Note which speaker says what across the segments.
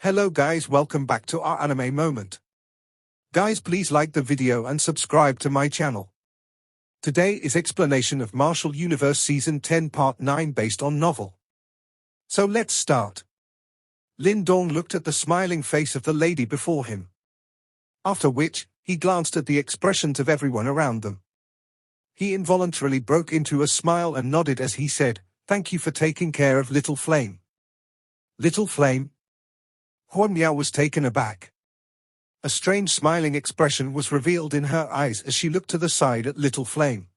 Speaker 1: Hello guys, welcome back to our anime moment. Guys, please like the video and subscribe to my channel. Today is explanation of Martial Universe Season 10 Part 9 based on novel. So let's start. Lin Dong looked at the smiling face of the lady before him. After which, he glanced at the expressions of everyone around them. He involuntarily broke into a smile and nodded as he said, "Thank you for taking care of Little Flame." Little Flame? Huan Miao was taken aback. A strange smiling expression was revealed in her eyes as she looked to the side at Little Flame.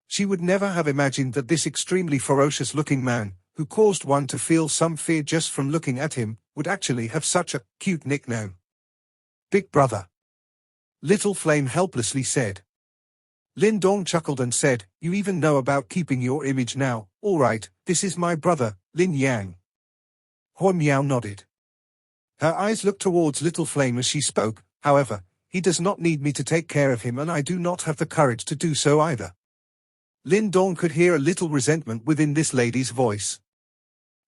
Speaker 1: She would never have imagined that this extremely ferocious-looking man, who caused one to feel some fear just from looking at him, would actually have such a cute nickname. "Big brother." Little Flame helplessly said. Lin Dong chuckled and said, "You even know about keeping your image now. All right, this is my brother, Lin Yang." Huan Miao nodded. Her eyes looked towards Little Flame as she spoke. "However, he does not need me to take care of him, and I do not have the courage to do so either." Lin Dong could hear a little resentment within this lady's voice.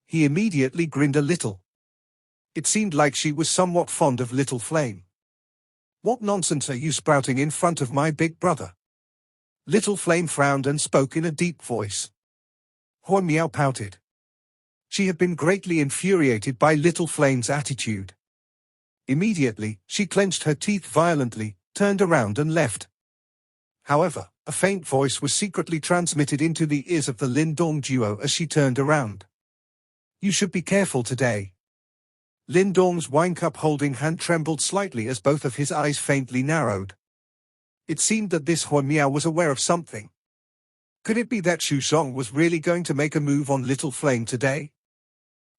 Speaker 1: He immediately grinned a little. It seemed like she was somewhat fond of Little Flame. "What nonsense are you sprouting in front of my big brother?" Little Flame frowned and spoke in a deep voice. Huan Miao pouted. She had been greatly infuriated by Little Flame's attitude. Immediately, she clenched her teeth violently, turned around and left. However, a faint voice was secretly transmitted into the ears of the Lin Dong duo as she turned around. "You should be careful today." Lin Dong's wine cup holding hand trembled slightly as both of his eyes faintly narrowed. It seemed that this Huan Miao was aware of something. Could it be that Xu Song was really going to make a move on Little Flame today?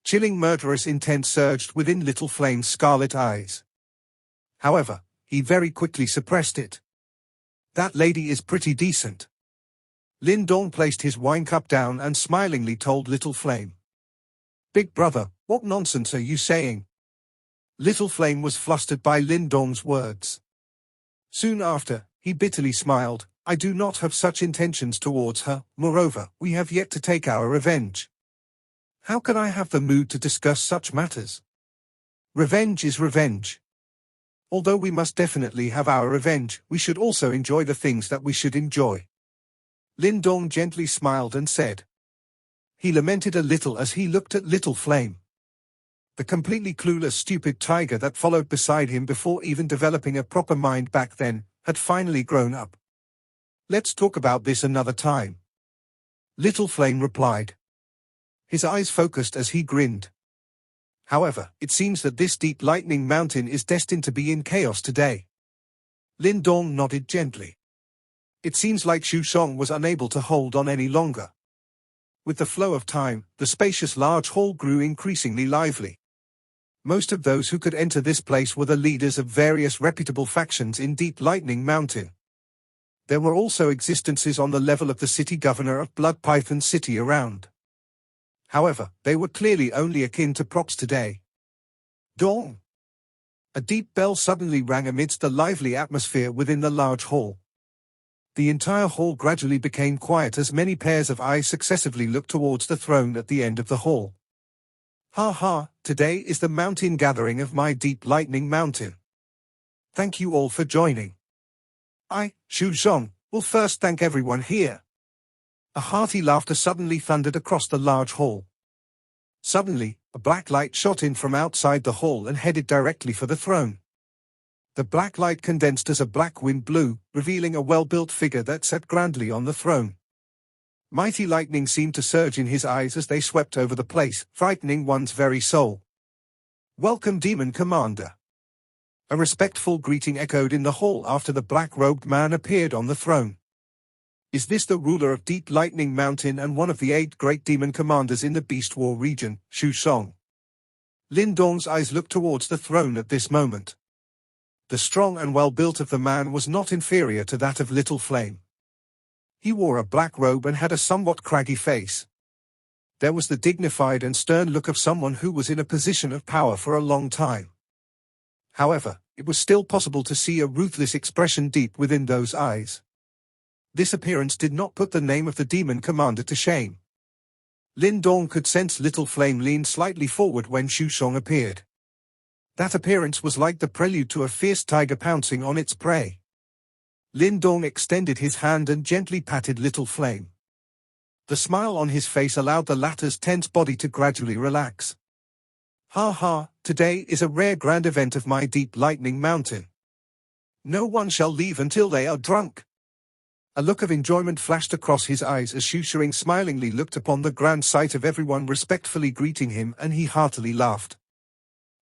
Speaker 1: Chilling murderous intent surged within Little Flame's scarlet eyes. However, he very quickly suppressed it. "That lady is pretty decent." Lin Dong placed his wine cup down and smilingly told Little Flame. "Big brother, what nonsense are you saying?" Little Flame was flustered by Lin Dong's words. Soon after, he bitterly smiled. "I do not have such intentions towards her. Moreover, we have yet to take our revenge. How can I have the mood to discuss such matters? Revenge is revenge. Although we must definitely have our revenge, we should also enjoy the things that we should enjoy." Lin Dong gently smiled and said. He lamented a little as he looked at Little Flame. The completely clueless stupid tiger that followed beside him before even developing a proper mind back then, had finally grown up. "Let's talk about this another time," Little Flame replied. His eyes focused as he grinned. "However, it seems that this deep lightning mountain is destined to be in chaos today." Lin Dong nodded gently. It seems like Xu Song was unable to hold on any longer. With the flow of time, the spacious large hall grew increasingly lively. Most of those who could enter this place were the leaders of various reputable factions in Deep Lightning Mountain. There were also existences on the level of the city governor of Blood Python City around. However, they were clearly only akin to props today. Dong! A deep bell suddenly rang amidst the lively atmosphere within the large hall. The entire hall gradually became quiet as many pairs of eyes successively looked towards the throne at the end of the hall. "Ha ha, today is the mountain gathering of my Deep Lightning Mountain. Thank you all for joining. I, Xu Zhong, will first thank everyone here." A hearty laughter suddenly thundered across the large hall. Suddenly, a black light shot in from outside the hall and headed directly for the throne. The black light condensed as a black wind blew, revealing a well-built figure that sat grandly on the throne. Mighty lightning seemed to surge in his eyes as they swept over the place, frightening one's very soul. "Welcome, Demon Commander." A respectful greeting echoed in the hall after the black-robed man appeared on the throne. "Is this the ruler of Deep Lightning Mountain and one of the 8 great demon commanders in the Beast War region, Xu Song?" Lin Dong's eyes looked towards the throne at this moment. The strong and well-built of the man was not inferior to that of Little Flame. He wore a black robe and had a somewhat craggy face. There was the dignified and stern look of someone who was in a position of power for a long time. However, it was still possible to see a ruthless expression deep within those eyes. This appearance did not put the name of the demon commander to shame. Lin Dong could sense Little Flame lean slightly forward when Xu Song appeared. That appearance was like the prelude to a fierce tiger pouncing on its prey. Lin Dong extended his hand and gently patted Little Flame. The smile on his face allowed the latter's tense body to gradually relax. Ha ha, today is a rare grand event of my deep lightning mountain. No one shall leave until they are drunk. A look of enjoyment flashed across his eyes as Shu Sheng smilingly looked upon the grand sight of everyone respectfully greeting him, and he heartily laughed.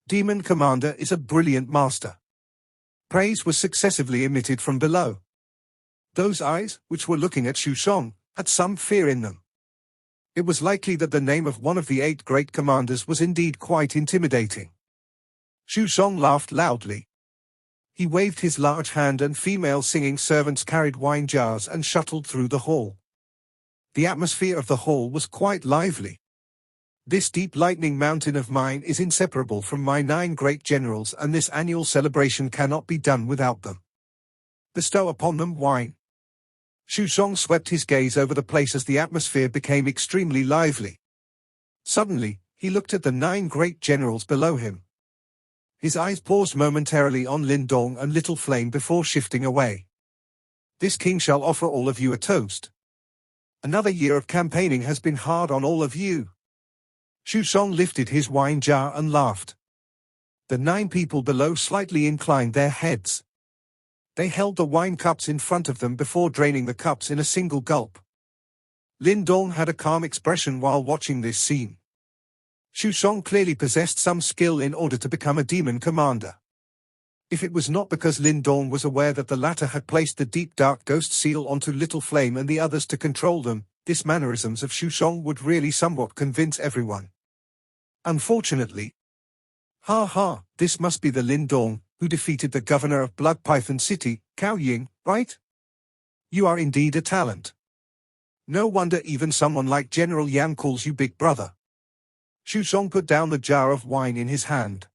Speaker 1: Demon Commander is a brilliant master. Praise was successively emitted from below. Those eyes, which were looking at Shu Sheng, had some fear in them. It was likely that the name of one of the 8 great commanders was indeed quite intimidating. Shu Sheng laughed loudly. He waved his large hand and female singing servants carried wine jars and shuttled through the hall. The atmosphere of the hall was quite lively. This deep lightning mountain of mine is inseparable from my 9 great generals, and this annual celebration cannot be done without them. Bestow upon them wine. Shu Sheng swept his gaze over the place as the atmosphere became extremely lively. Suddenly, he looked at the 9 great generals below him. His eyes paused momentarily on Lin Dong and Little Flame before shifting away. This king shall offer all of you a toast. Another year of campaigning has been hard on all of you. Shu Sheng lifted his wine jar and laughed. The 9 people below slightly inclined their heads. They held the wine cups in front of them before draining the cups in a single gulp. Lin Dong had a calm expression while watching this scene. Shu Sheng clearly possessed some skill in order to become a demon commander. If it was not because Lin Dong was aware that the latter had placed the deep dark ghost seal onto Little Flame and the others to control them, this mannerisms of Shu Sheng would really somewhat convince everyone. Unfortunately. Ha ha, this must be the Lin Dong who defeated the governor of Blood Python City, Cao Ying, right? You are indeed a talent. No wonder even someone like General Yang calls you big brother. Shu Sheng put down the jar of wine in his hand.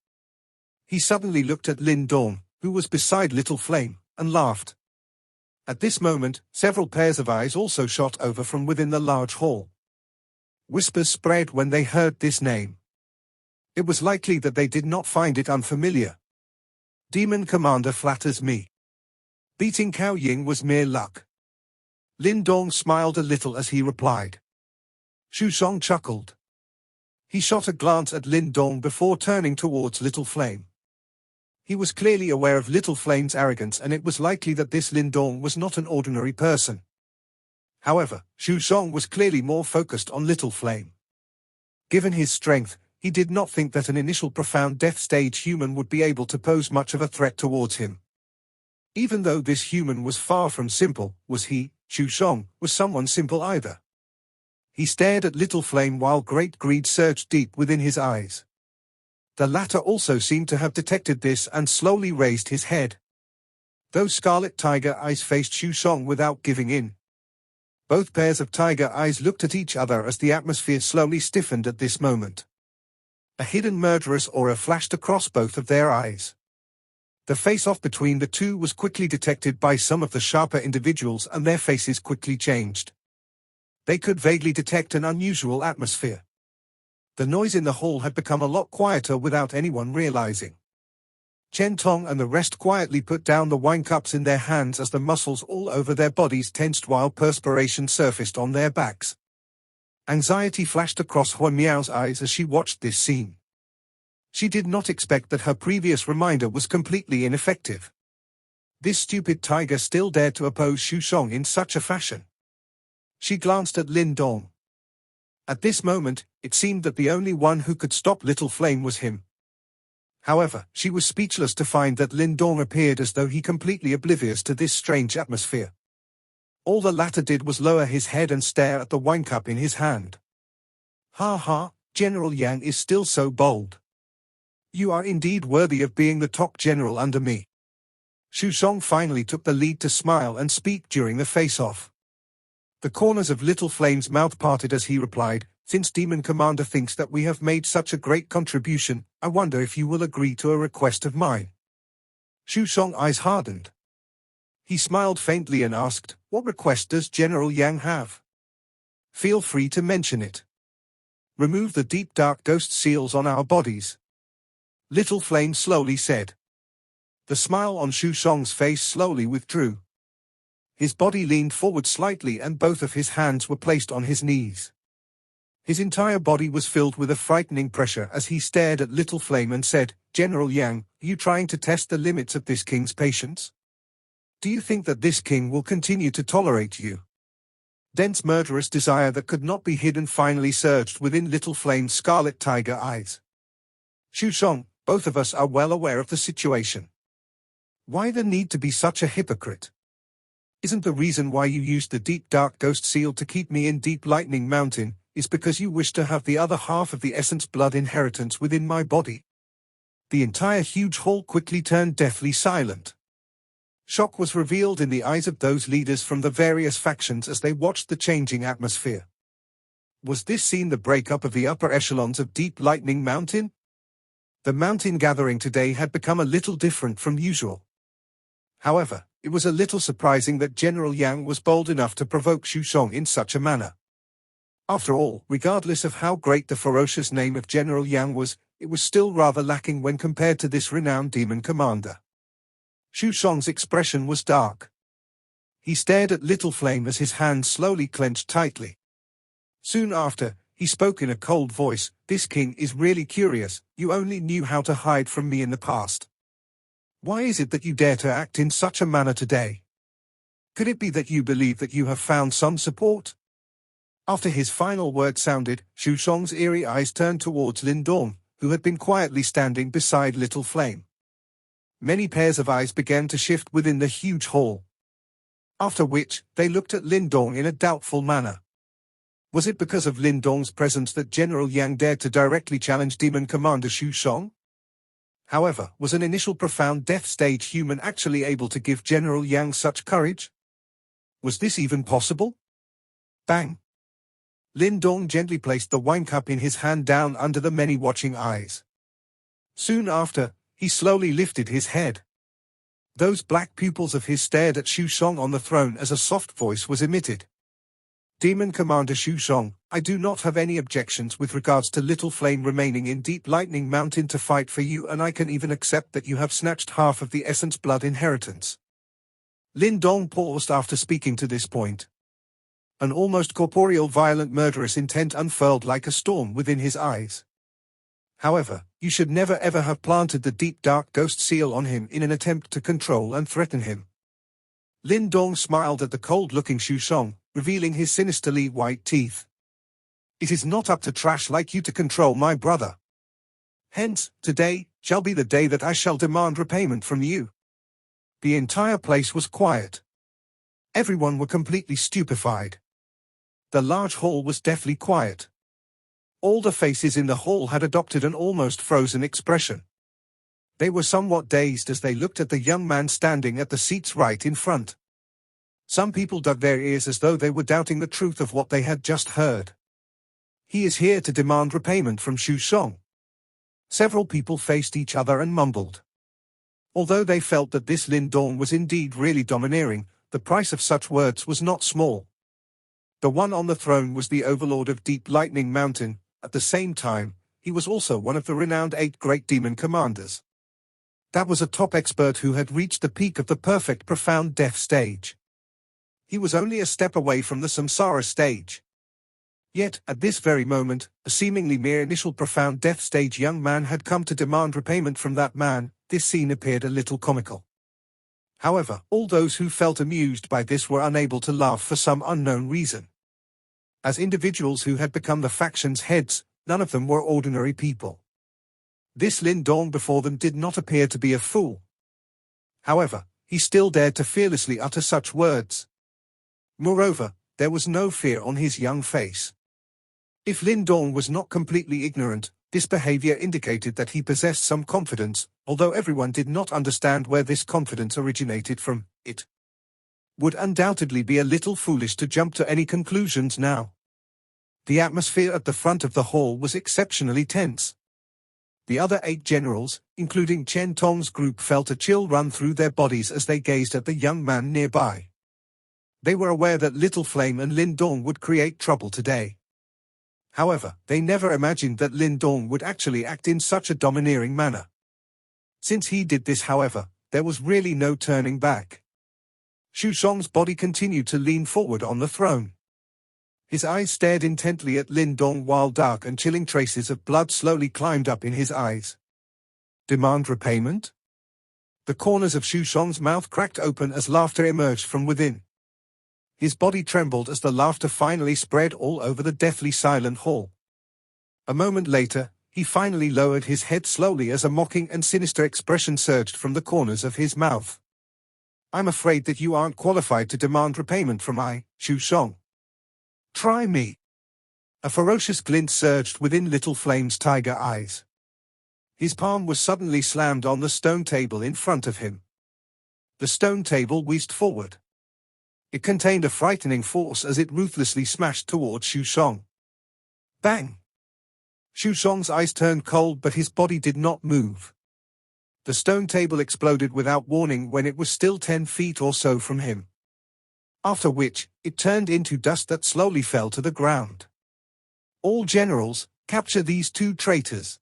Speaker 1: He suddenly looked at Lin Dong, who was beside Little Flame, and laughed. At this moment, several pairs of eyes also shot over from within the large hall. Whispers spread when they heard this name. It was likely that they did not find it unfamiliar. Demon Commander flatters me. Beating Cao Ying was mere luck. Lin Dong smiled a little as he replied. Shu Sheng chuckled. He shot a glance at Lin Dong before turning towards Little Flame. He was clearly aware of Little Flame's arrogance, and it was likely that this Lin Dong was not an ordinary person. However, Shu Sheng was clearly more focused on Little Flame. Given his strength, he did not think that an initial profound death stage human would be able to pose much of a threat towards him. Even though this human was far from simple, was he, Shu Sheng, was someone simple either? He stared at Little Flame while great greed surged deep within his eyes. The latter also seemed to have detected this and slowly raised his head. Those scarlet tiger eyes faced Shu Sheng without giving in. Both pairs of tiger eyes looked at each other as the atmosphere slowly stiffened at this moment. A hidden murderous aura flashed across both of their eyes. The face-off between the two was quickly detected by some of the sharper individuals, and their faces quickly changed. They could vaguely detect an unusual atmosphere. The noise in the hall had become a lot quieter without anyone realizing. Chen Tong and the rest quietly put down the wine cups in their hands as the muscles all over their bodies tensed while perspiration surfaced on their backs. Anxiety flashed across Huan Miao's eyes as she watched this scene. She did not expect that her previous reminder was completely ineffective. This stupid tiger still dared to oppose Shu Sheng in such a fashion. She glanced at Lin Dong. At this moment, it seemed that the only one who could stop Little Flame was him. However, she was speechless to find that Lin Dong appeared as though he completely oblivious to this strange atmosphere. All the latter did was lower his head and stare at the wine cup in his hand. Ha ha, General Yang is still so bold. You are indeed worthy of being the top general under me. Shu Sheng finally took the lead to smile and speak during the face-off. The corners of Little Flame's mouth parted as he replied, Since Demon Commander thinks that we have made such a great contribution, I wonder if you will agree to a request of mine. Shu Sheng's eyes hardened. He smiled faintly and asked, What request does General Yang have? Feel free to mention it. Remove the deep dark ghost seals on our bodies. Little Flame slowly said. The smile on Xu Shong's face slowly withdrew. His body leaned forward slightly and both of his hands were placed on his knees. His entire body was filled with a frightening pressure as he stared at Little Flame and said, General Yang, are you trying to test the limits of this king's patience? Do you think that this king will continue to tolerate you? Dense murderous desire that could not be hidden finally surged within Little Flame's scarlet tiger eyes. Xu Shong, both of us are well aware of the situation. Why the need to be such a hypocrite? Isn't the reason why you used the deep dark ghost seal to keep me in Deep Lightning Mountain, is because you wish to have the other half of the essence blood inheritance within my body? The entire huge hall quickly turned deathly silent. Shock was revealed in the eyes of those leaders from the various factions as they watched the changing atmosphere. Was this scene the breakup of the upper echelons of Deep Lightning Mountain? The mountain gathering today had become a little different from usual. However, it was a little surprising that General Yang was bold enough to provoke Xu Shong in such a manner. After all, regardless of how great the ferocious name of General Yang was, it was still rather lacking when compared to this renowned demon commander. Xu Shong's expression was dark. He stared at Little Flame as his hands slowly clenched tightly. Soon after, he spoke in a cold voice, This king is really curious, you only knew how to hide from me in the past. Why is it that you dare to act in such a manner today? Could it be that you believe that you have found some support? After his final word sounded, Xu Shong's eerie eyes turned towards Lin Dong, who had been quietly standing beside Little Flame. Many pairs of eyes began to shift within the huge hall. After which, they looked at Lin Dong in a doubtful manner. Was it because of Lin Dong's presence that General Yang dared to directly challenge Demon Commander Xu Shong? However, was an initial profound death stage human actually able to give General Yang such courage? Was this even possible? Bang! Lin Dong gently placed the wine cup in his hand down under the many watching eyes. Soon after, he slowly lifted his head. Those black pupils of his stared at Xu Shong on the throne as a soft voice was emitted. Demon Commander Xu Shong, I do not have any objections with regards to Little Flame remaining in Deep Lightning Mountain to fight for you, and I can even accept that you have snatched half of the Essence Blood inheritance. Lin Dong paused after speaking to this point. An almost corporeal violent murderous intent unfurled like a storm within his eyes. However, you should never ever have planted the deep dark ghost seal on him in an attempt to control and threaten him. Lin Dong smiled at the cold-looking Xu Shong, revealing his sinisterly white teeth. It is not up to trash like you to control my brother. Hence, today, shall be the day that I shall demand repayment from you. The entire place was quiet. Everyone were completely stupefied. The large hall was deathly quiet. All the faces in the hall had adopted an almost frozen expression. They were somewhat dazed as they looked at the young man standing at the seats right in front. Some people dug their ears as though they were doubting the truth of what they had just heard. He is here to demand repayment from Xu Shong. Several people faced each other and mumbled. Although they felt that this Lin Dong was indeed really domineering, the price of such words was not small. The one on the throne was the overlord of Deep Lightning Mountain. At the same time, he was also one of the renowned 8 great demon commanders. That was a top expert who had reached the peak of the perfect profound death stage. He was only a step away from the samsara stage. Yet, at this very moment, a seemingly mere initial profound death stage young man had come to demand repayment from that man. This scene appeared a little comical. However, all those who felt amused by this were unable to laugh for some unknown reason. As individuals who had become the faction's heads, none of them were ordinary people. This Lin Dong before them did not appear to be a fool. However, he still dared to fearlessly utter such words. Moreover, there was no fear on his young face. If Lin Dong was not completely ignorant, this behavior indicated that he possessed some confidence, although everyone did not understand where this confidence originated from. It would undoubtedly be a little foolish to jump to any conclusions now. The atmosphere at the front of the hall was exceptionally tense. The other 8 generals, including Chen Tong's group, felt a chill run through their bodies as they gazed at the young man nearby. They were aware that Little Flame and Lin Dong would create trouble today. However, they never imagined that Lin Dong would actually act in such a domineering manner. Since he did this, however, there was really no turning back. Shushong's body continued to lean forward on the throne. His eyes stared intently at Lin Dong while dark and chilling traces of blood slowly climbed up in his eyes. Demand repayment? The corners of Shushong's mouth cracked open as laughter emerged from within. His body trembled as the laughter finally spread all over the deathly silent hall. A moment later, he finally lowered his head slowly as a mocking and sinister expression surged from the corners of his mouth. I'm afraid that you aren't qualified to demand repayment from I, Shushong. Try me. A ferocious glint surged within Little Flame's tiger eyes. His palm was suddenly slammed on the stone table in front of him. The stone table whizzed forward. It contained a frightening force as it ruthlessly smashed towards Shushong. Bang! Shushong's eyes turned cold, but his body did not move. The stone table exploded without warning when it was still 10 feet or so from him. After which, it turned into dust that slowly fell to the ground. All generals, capture these two traitors!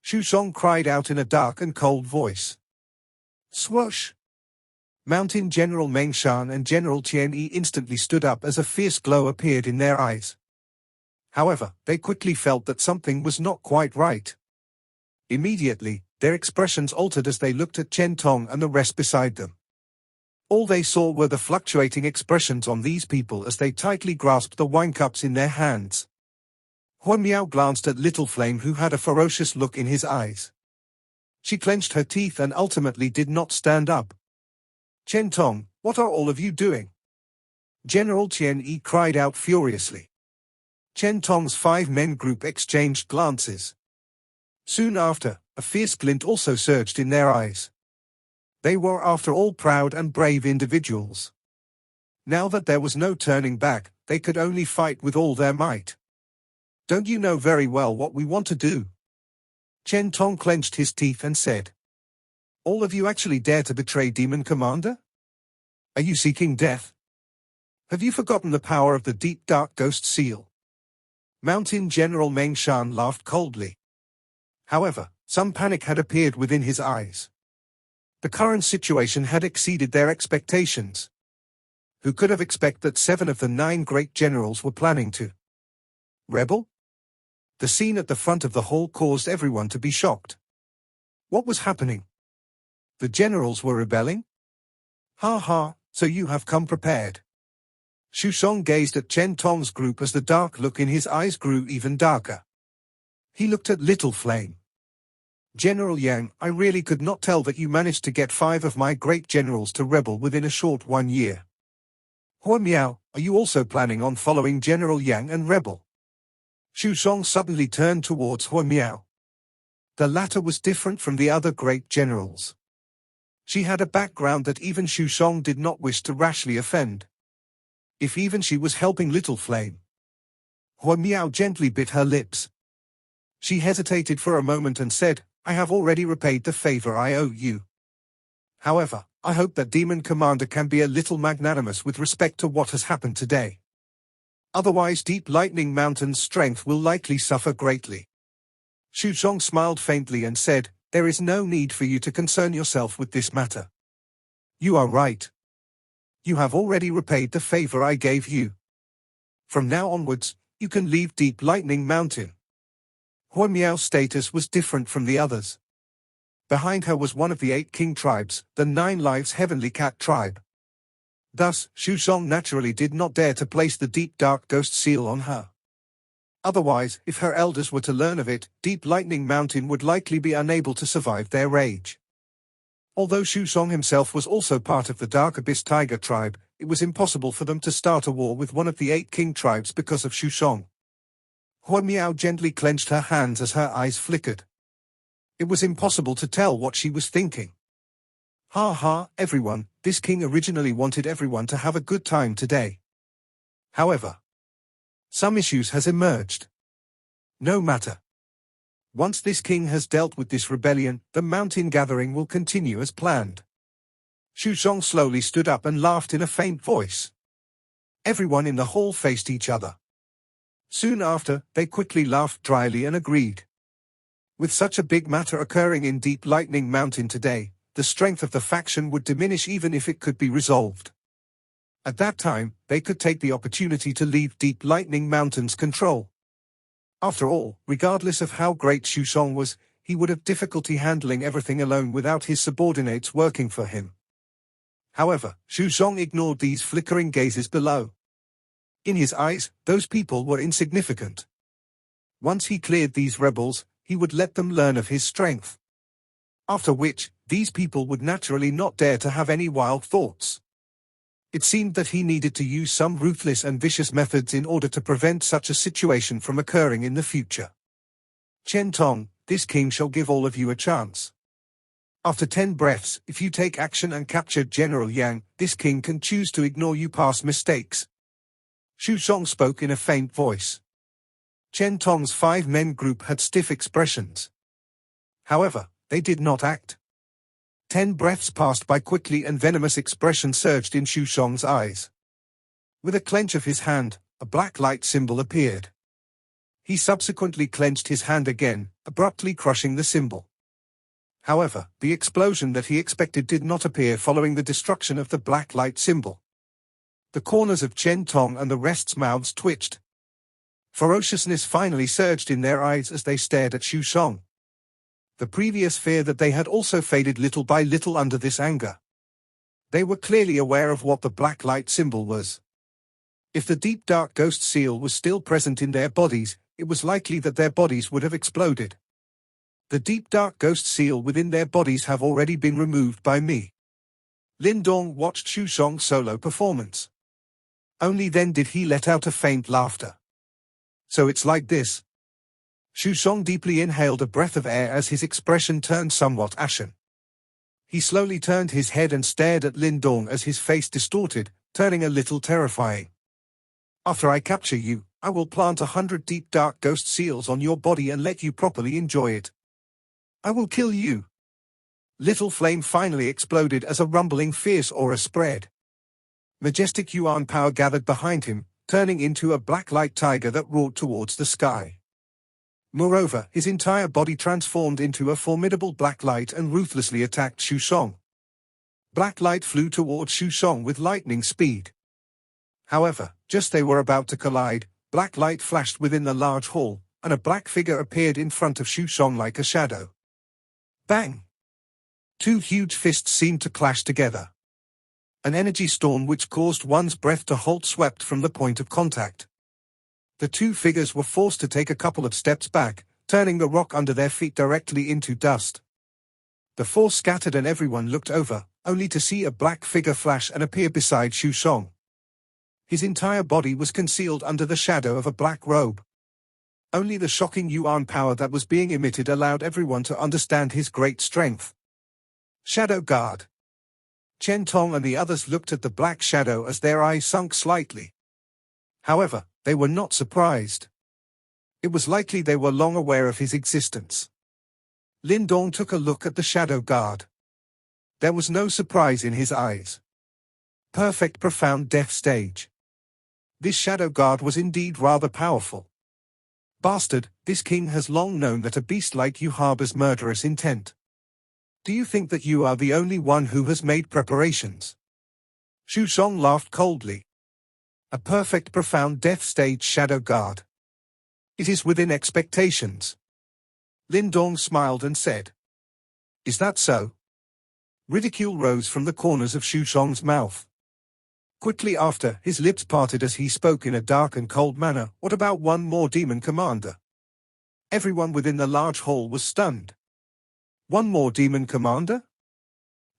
Speaker 1: Shushong cried out in a dark and cold voice. Swoosh! Mountain General Meng Shan and General Qian Yi instantly stood up as a fierce glow appeared in their eyes. However, they quickly felt that something was not quite right. Immediately, their expressions altered as they looked at Chen Tong and the rest beside them. All they saw were the fluctuating expressions on these people as they tightly grasped the wine cups in their hands. Huan Miao glanced at Little Flame, who had a ferocious look in his eyes. She clenched her teeth and ultimately did not stand up. Chen Tong, what are all of you doing? General Qian Yi cried out furiously. Chen Tong's 5 men group exchanged glances. Soon after, a fierce glint also surged in their eyes. They were after all proud and brave individuals. Now that there was no turning back, they could only fight with all their might. Don't you know very well what we want to do? Chen Tong clenched his teeth and said. All of you actually dare to betray Demon Commander? Are you seeking death? Have you forgotten the power of the deep dark ghost seal? Mountain General Meng Shan laughed coldly. However, some panic had appeared within his eyes. The current situation had exceeded their expectations. Who could have expected that 7 of the 9 great generals were planning to rebel? The scene at the front of the hall caused everyone to be shocked. What was happening? The generals were rebelling? Ha ha, so you have come prepared. Shushong gazed at Chen Tong's group as the dark look in his eyes grew even darker. He looked at Little Flame. General Yang, I really could not tell that you managed to get 5 of my great generals to rebel within a short 1 year. Huan Miao, are you also planning on following General Yang and rebel? Shushong suddenly turned towards Huan Miao. The latter was different from the other great generals. She had a background that even Shushong did not wish to rashly offend. If even she was helping Little Flame. Huan Miao gently bit her lips. She hesitated for a moment and said, I have already repaid the favor I owe you. However, I hope that Demon Commander can be a little magnanimous with respect to what has happened today. Otherwise Deep Lightning Mountain's strength will likely suffer greatly. Shushong smiled faintly and said, there is no need for you to concern yourself with this matter. You are right. You have already repaid the favor I gave you. From now onwards, you can leave Deep Lightning Mountain. Huan Miao's status was different from the others. Behind her was one of the 8 king tribes, the 9 Lives Heavenly Cat tribe. Thus, Shushong naturally did not dare to place the deep dark ghost seal on her. Otherwise, if her elders were to learn of it, Deep Lightning Mountain would likely be unable to survive their rage. Although Shushong himself was also part of the Dark Abyss Tiger tribe, it was impossible for them to start a war with one of the 8 king tribes because of Shushong. Huan Miao gently clenched her hands as her eyes flickered. It was impossible to tell what she was thinking. Ha ha, everyone, this king originally wanted everyone to have a good time today. However, some issues has emerged. No matter. Once this king has dealt with this rebellion, the mountain gathering will continue as planned. Shushong slowly stood up and laughed in a faint voice. Everyone in the hall faced each other. Soon after, they quickly laughed dryly and agreed. With such a big matter occurring in Deep Lightning Mountain today, the strength of the faction would diminish even if it could be resolved. At that time, they could take the opportunity to leave Deep Lightning Mountain's control. After all, regardless of how great Xusheng was, he would have difficulty handling everything alone without his subordinates working for him. However, Xusheng ignored these flickering gazes below. In his eyes, those people were insignificant. Once he cleared these rebels, he would let them learn of his strength. After which, these people would naturally not dare to have any wild thoughts. It seemed that he needed to use some ruthless and vicious methods in order to prevent such a situation from occurring in the future. Chen Tong, this king shall give all of you a chance. After 10 breaths, if you take action and capture General Yang, this king can choose to ignore you past mistakes. Xusheng spoke in a faint voice. Chen Tong's 5-men group had stiff expressions. However, they did not act. 10 breaths passed by quickly and venomous expression surged in Xusheng's eyes. With a clench of his hand, a black light symbol appeared. He subsequently clenched his hand again, abruptly crushing the symbol. However, the explosion that he expected did not appear following the destruction of the black light symbol. The corners of Chen Tong and the rest's mouths twitched. Ferociousness finally surged in their eyes as they stared at Xusheng. The previous fear that they had also faded little by little under this anger. They were clearly aware of what the black light symbol was. If the deep dark ghost seal was still present in their bodies, it was likely that their bodies would have exploded. The deep dark ghost seal within their bodies have already been removed by me. Lin Dong watched Xusheng's solo performance. Only then did he let out a faint laughter. So it's like this. Xusheng deeply inhaled a breath of air as his expression turned somewhat ashen. He slowly turned his head and stared at Lin Dong as his face distorted, turning a little terrifying. After I capture you, I will plant 100 deep dark ghost seals on your body and let you properly enjoy it. I will kill you. Little flame finally exploded as a rumbling fierce aura spread. Majestic Yuan power gathered behind him, turning into a black light tiger that roared towards the sky. Moreover, his entire body transformed into a formidable black light and ruthlessly attacked Xusheng. Black light flew towards Xusheng with lightning speed. However, just they were about to collide, black light flashed within the large hall, and a black figure appeared in front of Xusheng like a shadow. Bang! 2 huge fists seemed to clash together. An energy storm which caused one's breath to halt swept from the point of contact. The 2 figures were forced to take a couple of steps back, turning the rock under their feet directly into dust. The force scattered and everyone looked over, only to see a black figure flash and appear beside Xusheng. His entire body was concealed under the shadow of a black robe. Only the shocking Yuan power that was being emitted allowed everyone to understand his great strength. Shadow Guard. Chen Tong and the others looked at the black shadow as their eyes sunk slightly. However, they were not surprised. It was likely they were long aware of his existence. Lin Dong took a look at the Shadow Guard. There was no surprise in his eyes. Perfect profound death stage. This Shadow Guard was indeed rather powerful. Bastard, this king has long known that a beast like you harbors murderous intent. Do you think that you are the only one who has made preparations? Xusheng laughed coldly. A perfect profound death stage Shadow Guard. It is within expectations. Lin Dong smiled and said. Is that so? Ridicule rose from the corners of Xusheng's mouth. Quickly after, his lips parted as he spoke in a dark and cold manner. What about one more demon commander? Everyone within the large hall was stunned. One more demon commander?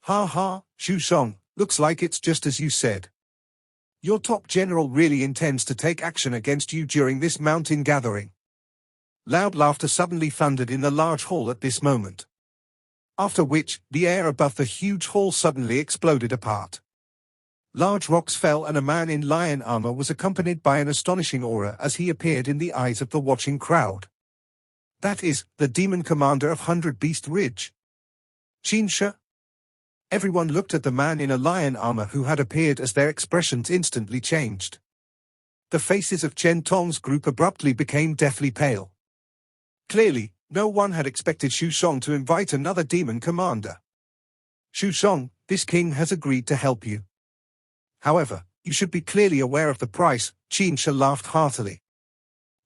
Speaker 1: Ha ha, Xusheng, looks like it's just as you said. Your top general really intends to take action against you during this mountain gathering. Loud laughter suddenly thundered in the large hall at this moment. After which, the air above the huge hall suddenly exploded apart. Large rocks fell and a man in lion armor was accompanied by an astonishing aura as he appeared in the eyes of the watching crowd. That is, the demon commander of 100 Beast Ridge. Qinsha? Everyone looked at the man in a lion armor who had appeared as their expressions instantly changed. The faces of Chen Tong's group abruptly became deathly pale. Clearly, No one had expected Xu Shong to invite another demon commander. Xu Shong, this king has agreed to help you. However, you should be clearly aware of the price. Qin Shi laughed heartily.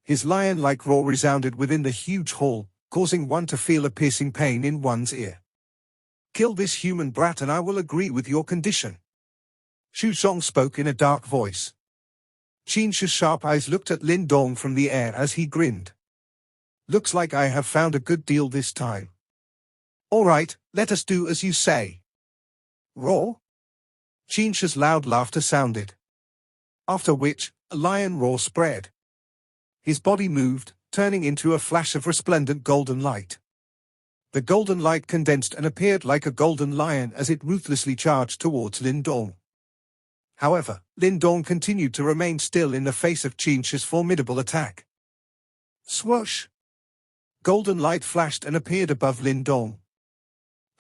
Speaker 1: His lion-like roar resounded within the huge hall, causing one to feel a piercing pain in one's ear. Kill this human brat and I will agree with your condition. Xu Shong spoke in a dark voice. Qin Shi's sharp eyes looked at Lin Dong from the air as he grinned. Looks like I have found a good deal this time. All right, let us do as you say. Roar? Qin Shi's loud laughter sounded. After which, a lion roar spread. His body moved, turning into a flash of resplendent golden light. The golden light condensed and appeared like a golden lion as it ruthlessly charged towards Lin Dong. However, Lin Dong continued to remain still in the face of Qin Shi's formidable attack. Swoosh! Golden light flashed and appeared above Lin Dong.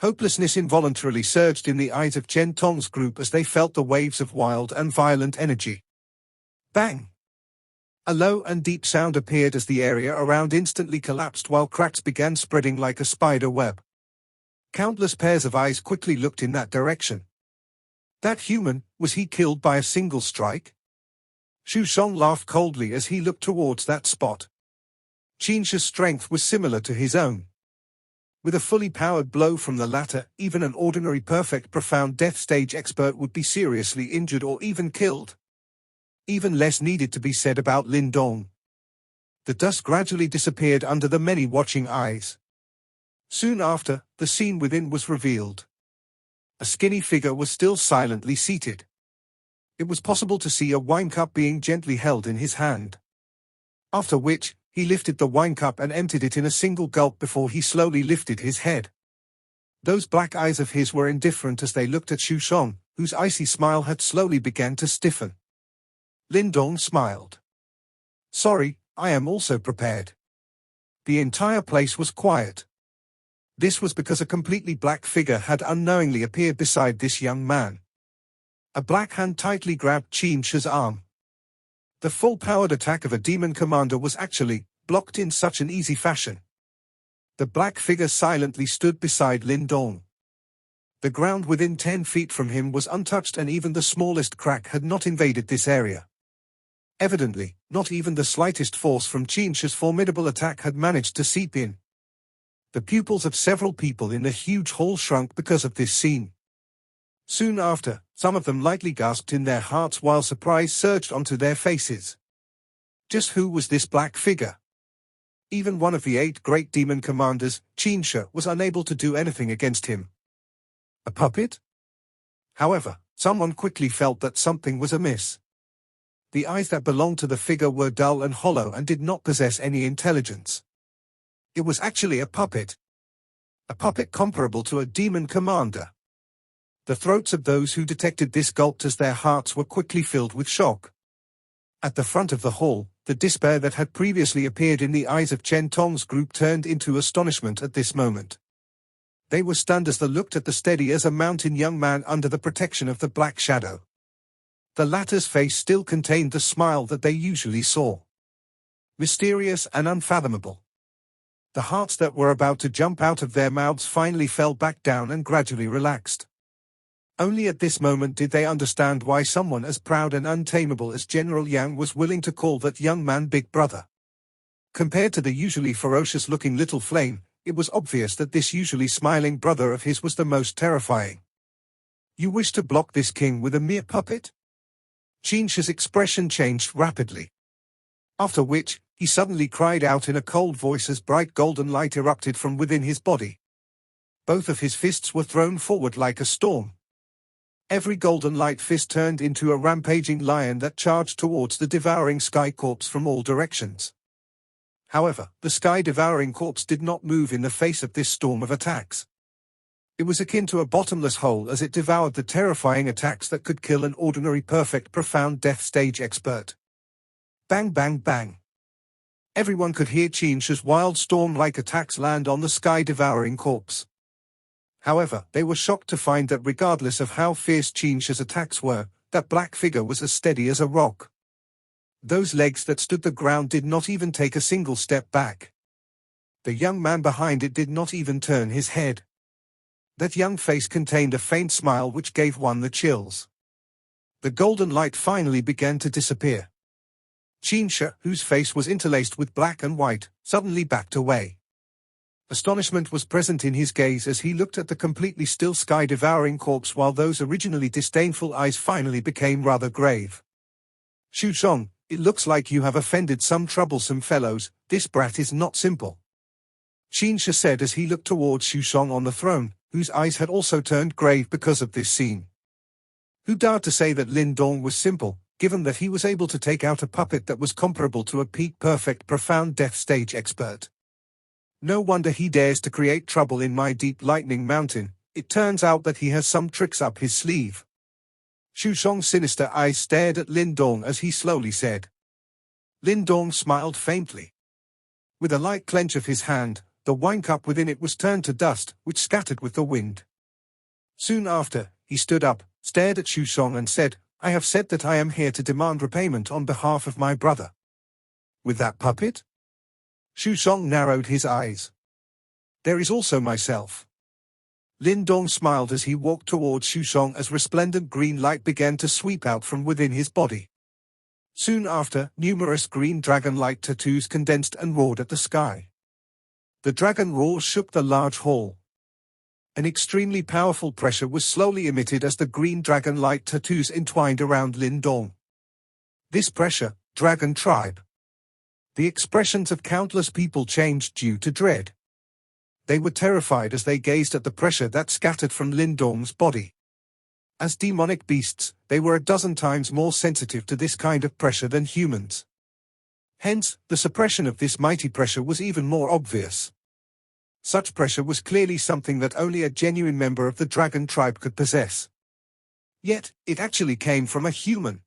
Speaker 1: Hopelessness involuntarily surged in the eyes of Chen Tong's group as they felt the waves of wild and violent energy. Bang! A low and deep sound appeared as the area around instantly collapsed while cracks began spreading like a spider web. Countless pairs of eyes quickly looked in that direction. That human, was he killed by a single strike? Xu Shong laughed coldly as he looked towards that spot. Qin Shi's strength was similar to his own. With a fully powered blow from the latter, even an ordinary perfect profound death stage expert would be seriously injured or even killed. Even less needed to be said about Lin Dong. The dust gradually disappeared under the many watching eyes. Soon after, the scene within was revealed. A skinny figure was still silently seated. It was possible to see a wine cup being gently held in his hand. After which, he lifted the wine cup and emptied it in a single gulp before he slowly lifted his head. Those black eyes of his were indifferent as they looked at Xu Shong, whose icy smile had slowly begun to stiffen. Lin Dong smiled. Sorry, I am also prepared. The entire place was quiet. This was because a completely black figure had unknowingly appeared beside this young man. A black hand tightly grabbed Qin Shi's arm. The full-powered attack of a demon commander was actually blocked in such an easy fashion. The black figure silently stood beside Lin Dong. The ground within 10 feet from him was untouched and even the smallest crack had not invaded this area. Evidently, not even the slightest force from Qin Shi's formidable attack had managed to seep in. The pupils of several people in the huge hall shrunk because of this scene. Soon after, some of them lightly gasped in their hearts while surprise surged onto their faces. Just who was this black figure? Even one of the 8 great demon commanders, Qin Shi, was unable to do anything against him. A puppet? However, someone quickly felt that something was amiss. The eyes that belonged to the figure were dull and hollow and did not possess any intelligence. It was actually a puppet. A puppet comparable to a demon commander. The throats of those who detected this gulped as their hearts were quickly filled with shock. At the front of the hall, the despair that had previously appeared in the eyes of Chen Tong's group turned into astonishment at this moment. They were stunned as they looked at the steady as a mountain young man under the protection of the black shadow. The latter's face still contained the smile that they usually saw. Mysterious and unfathomable. The hearts that were about to jump out of their mouths finally fell back down and gradually relaxed. Only at this moment did they understand why someone as proud and untamable as General Yang was willing to call that young man Big Brother. Compared to the usually ferocious-looking little flame, it was obvious that this usually smiling brother of his was the most terrifying. You wish to block this king with a mere puppet? Qin Shi's expression changed rapidly. After which, he suddenly cried out in a cold voice as bright golden light erupted from within his body. Both of his fists were thrown forward like a storm. Every golden light fist turned into a rampaging lion that charged towards the devouring sky corpse from all directions. However, the sky-devouring corpse did not move in the face of this storm of attacks. It was akin to a bottomless hole as it devoured the terrifying attacks that could kill an ordinary perfect profound death stage expert. Bang bang bang. Everyone could hear Qin Shi's wild storm-like attacks land on the sky-devouring corpse. However, they were shocked to find that regardless of how fierce Qin Shi's attacks were, that black figure was as steady as a rock. Those legs that stood the ground did not even take a single step back. The young man behind it did not even turn his head. That young face contained a faint smile which gave one the chills. The golden light finally began to disappear. Chinsha, whose face was interlaced with black and white, suddenly backed away. Astonishment was present in his gaze as he looked at the completely still sky-devouring corpse, while those originally disdainful eyes finally became rather grave. Shushong, it looks like you have offended some troublesome fellows. This brat is not simple. Chinsha said as he looked towards Shushong on the throne, whose eyes had also turned grave because of this scene. Who dared to say that Lin Dong was simple, given that he was able to take out a puppet that was comparable to a peak-perfect profound death stage expert? No wonder he dares to create trouble in my deep lightning mountain. It turns out that he has some tricks up his sleeve. Shushong's sinister eyes stared at Lin Dong as he slowly said. Lin Dong smiled faintly. With a light clench of his hand, the wine cup within it was turned to dust, which scattered with the wind. Soon after, he stood up, stared at Shushong and said, I have said that I am here to demand repayment on behalf of my brother. With that puppet? Shushong narrowed his eyes. There is also myself. Lin Dong smiled as he walked towards Shushong as resplendent green light began to sweep out from within his body. Soon after, numerous green dragon light tattoos condensed and roared at the sky. The dragon roar shook the large hall. An extremely powerful pressure was slowly emitted as the green dragon light tattoos entwined around Lin Dong. This pressure, Dragon Tribe. The expressions of countless people changed due to dread. They were terrified as they gazed at the pressure that scattered from Lin Dong's body. As demonic beasts, they were a dozen times more sensitive to this kind of pressure than humans. Hence, the suppression of this mighty pressure was even more obvious. Such pressure was clearly something that only a genuine member of the dragon tribe could possess. Yet, it actually came from a human.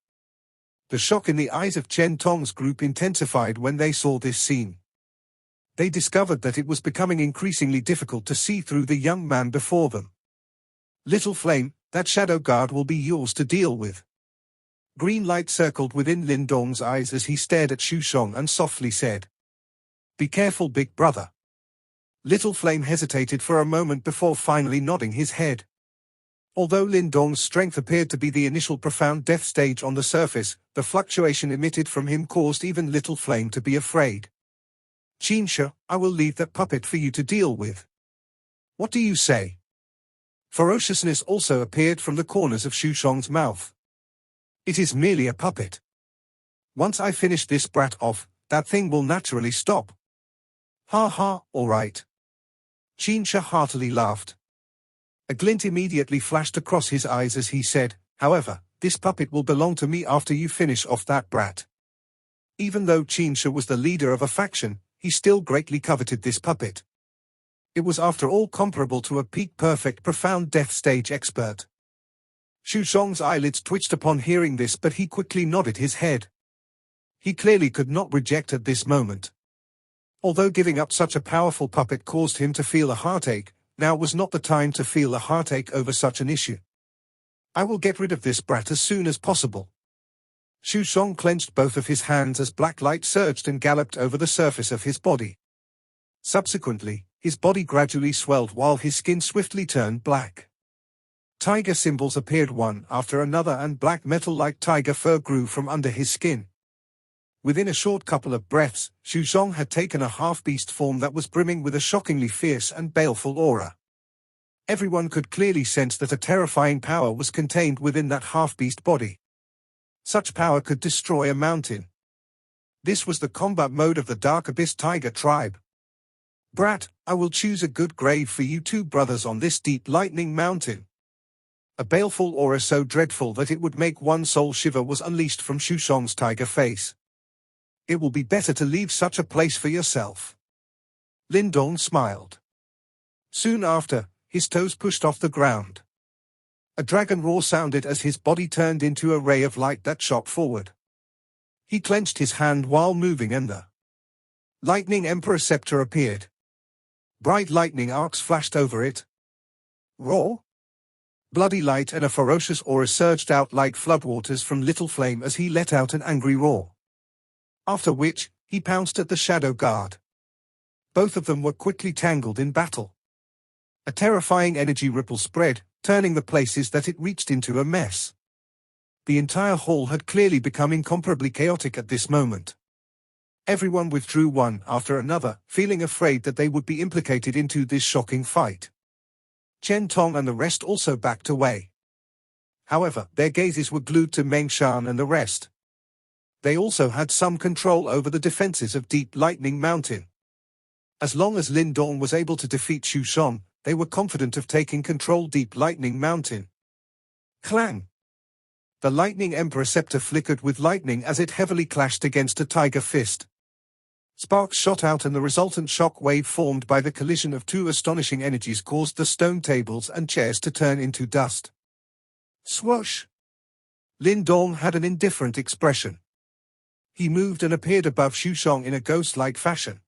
Speaker 1: The shock in the eyes of Chen Tong's group intensified when they saw this scene. They discovered that it was becoming increasingly difficult to see through the young man before them. Little Flame, that shadow guard will be yours to deal with. Green light circled within Lin Dong's eyes as he stared at Shushong and softly said, Be careful, big brother. Little Flame hesitated for a moment before finally nodding his head. Although Lin Dong's strength appeared to be the initial profound death stage on the surface, the fluctuation emitted from him caused even Little Flame to be afraid. Chinsha, I will leave that puppet for you to deal with. What do you say? Ferociousness also appeared from the corners of Shushong's mouth. It is merely a puppet. Once I finish this brat off, that thing will naturally stop. Ha ha, all right. Chinsha heartily laughed. A glint immediately flashed across his eyes as he said, However, this puppet will belong to me after you finish off that brat. Even though Chinsha was the leader of a faction, he still greatly coveted this puppet. It was after all comparable to a peak-perfect profound death stage expert. Shushong's eyelids twitched upon hearing this, but he quickly nodded his head. He clearly could not reject at this moment. Although giving up such a powerful puppet caused him to feel a heartache, now was not the time to feel a heartache over such an issue. I will get rid of this brat as soon as possible. Shushong clenched both of his hands as black light surged and galloped over the surface of his body. Subsequently, his body gradually swelled while his skin swiftly turned black. Tiger symbols appeared one after another and black metal-like tiger fur grew from under his skin. Within a short couple of breaths, Shushong had taken a half-beast form that was brimming with a shockingly fierce and baleful aura. Everyone could clearly sense that a terrifying power was contained within that half-beast body. Such power could destroy a mountain. This was the combat mode of the Dark Abyss Tiger tribe. Brat, I will choose a good grave for you two brothers on this deep lightning mountain. A baleful aura so dreadful that it would make one's soul shiver was unleashed from Shushong's tiger face. It will be better to leave such a place for yourself. Lin Dong smiled. Soon after, his toes pushed off the ground. A dragon roar sounded as his body turned into a ray of light that shot forward. He clenched his hand while moving and the Lightning Emperor scepter appeared. Bright lightning arcs flashed over it. Roar! Bloody light and a ferocious aura surged out like floodwaters from Little Flame as he let out an angry roar. After which, he pounced at the Shadow Guard. Both of them were quickly tangled in battle. A terrifying energy ripple spread, turning the places that it reached into a mess. The entire hall had clearly become incomparably chaotic at this moment. Everyone withdrew one after another, feeling afraid that they would be implicated into this shocking fight. Chen Tong and the rest also backed away. However, their gazes were glued to Meng Shan and the rest. They also had some control over the defenses of Deep Lightning Mountain. As long as Lin Dong was able to defeat Xu Shong, they were confident of taking control Deep Lightning Mountain. Clang! The Lightning Emperor scepter flickered with lightning as it heavily clashed against a tiger fist. Sparks shot out and the resultant shock wave formed by the collision of two astonishing energies caused the stone tables and chairs to turn into dust. Swoosh! Lin Dong had an indifferent expression. He moved and appeared above Xu Shong in a ghost-like fashion.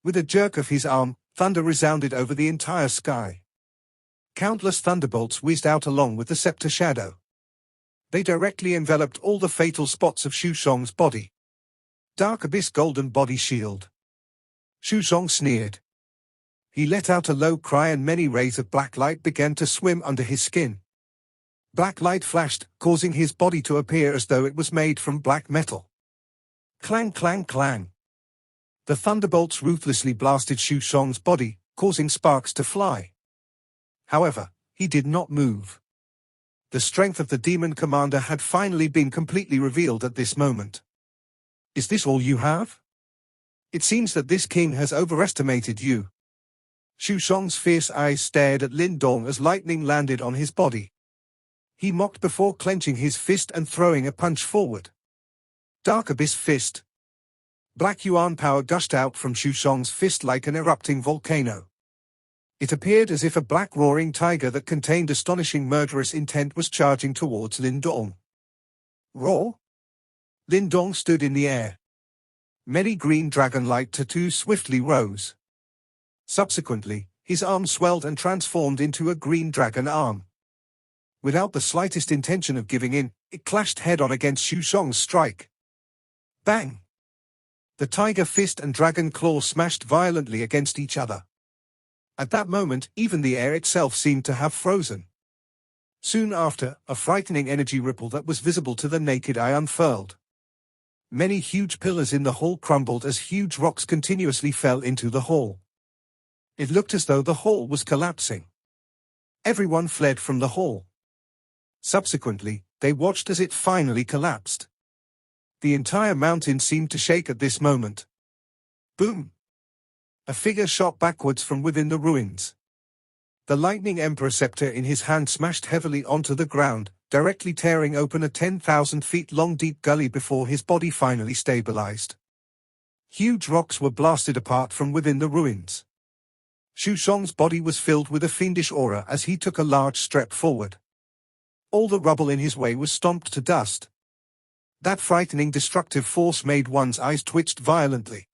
Speaker 1: With a jerk of his arm, thunder resounded over the entire sky. Countless thunderbolts whizzed out along with the scepter shadow. They directly enveloped all the fatal spots of Xu Shong's body. Dark Abyss Golden Body Shield. Xu Shong sneered. He let out a low cry and many rays of black light began to swim under his skin. Black light flashed, causing his body to appear as though it was made from black metal. Clang clang clang. The thunderbolts ruthlessly blasted Xu Shong's body, causing sparks to fly. However, he did not move. The strength of the demon commander had finally been completely revealed at this moment. Is this all you have? It seems that this king has overestimated you. Xu Shong's fierce eyes stared at Lin Dong as lightning landed on his body. He mocked before clenching his fist and throwing a punch forward. Dark Abyss Fist. Black Yuan power gushed out from Xu Shong's fist like an erupting volcano. It appeared as if a black roaring tiger that contained astonishing murderous intent was charging towards Lin Dong. Roar! Lin Dong stood in the air. Many green dragon-like tattoos swiftly rose. Subsequently, his arm swelled and transformed into a green dragon arm. Without the slightest intention of giving in, it clashed head-on against Xu Shong's strike. Bang! The tiger fist and dragon claw smashed violently against each other. At that moment, even the air itself seemed to have frozen. Soon after, a frightening energy ripple that was visible to the naked eye unfurled. Many huge pillars in the hall crumbled as huge rocks continuously fell into the hall. It looked as though the hall was collapsing. Everyone fled from the hall. Subsequently, they watched as it finally collapsed. The entire mountain seemed to shake at this moment. Boom! A figure shot backwards from within the ruins. The Lightning Emperor scepter in his hand smashed heavily onto the ground, directly tearing open a 10,000 feet long deep gully before his body finally stabilized. Huge rocks were blasted apart from within the ruins. Xu Shong's body was filled with a fiendish aura as he took a large step forward. All the rubble in his way was stomped to dust. That frightening destructive force made one's eyes twitched violently.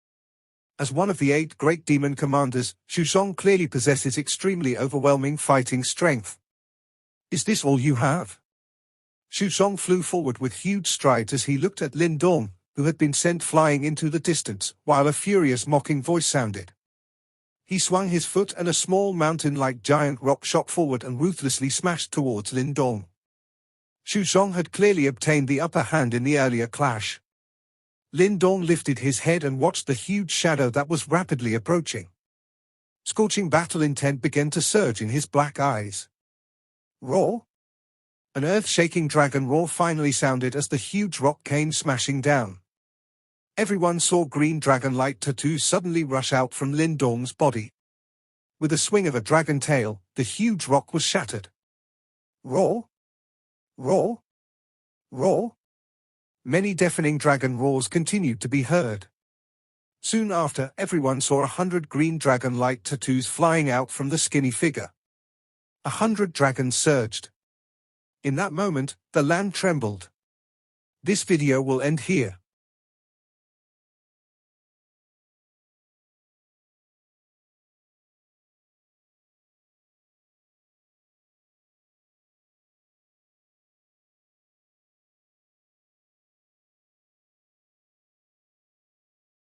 Speaker 1: As one of the 8 great demon commanders, Xu Shong clearly possesses extremely overwhelming fighting strength. Is this all you have? Xu Shong flew forward with huge strides as he looked at Lin Dong, who had been sent flying into the distance, while a furious mocking voice sounded. He swung his foot and a small mountain-like giant rock shot forward and ruthlessly smashed towards Lin Dong. Xu Shong had clearly obtained the upper hand in the earlier clash. Lin Dong lifted his head and watched the huge shadow that was rapidly approaching. Scorching battle intent began to surge in his black eyes. Roar! An earth-shaking dragon roar finally sounded as the huge rock came smashing down. Everyone saw green dragon-like tattoos suddenly rush out from Lin Dong's body. With a swing of a dragon tail, the huge rock was shattered. Roar! Roar! Roar! Many deafening dragon roars continued to be heard. Soon after, everyone saw 100 green dragon-like tattoos flying out from the skinny figure. 100 dragons surged. In that moment, the land trembled. This video will end here.